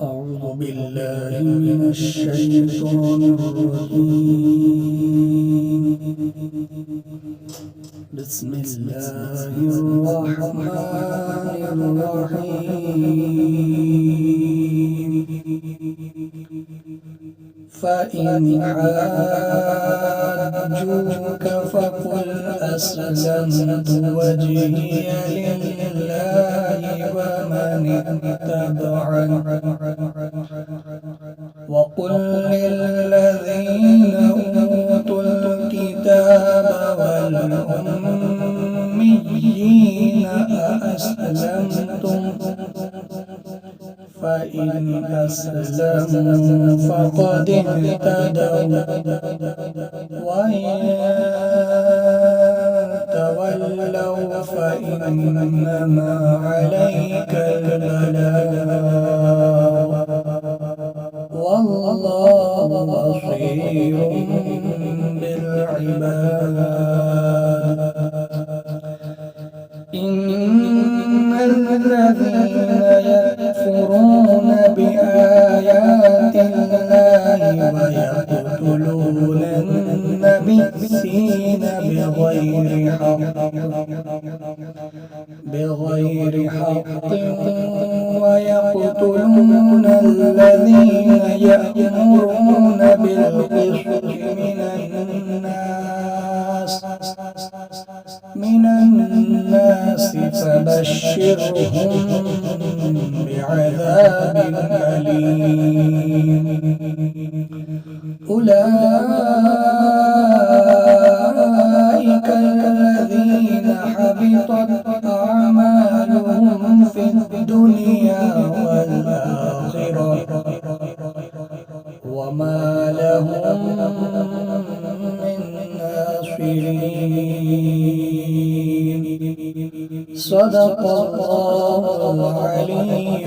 أعوذ بالله من الشيطان الرجيم. بسم الله الرحمن الرحيم. فإن حاجوك فقل أسلمت وجهي لله ومن اتبعني وقل للذين أوتوا الكتاب والأميين أأسلمتم فإن أسلموا فقد اهتدوا وإن تولوا فإنما عليك البلاغ والله بصير بالعباد. إن الذين يكفرون بآيات الله ويقتلون النبيين بغير حق ويقتلون الذين يأمرون بالقسط من الناس فبشرهم بعذاب أليم. أولئك الذين حبطت أعمالهم في الدنيا والآخرة وما لهم من ناصرين. صدق الله العلي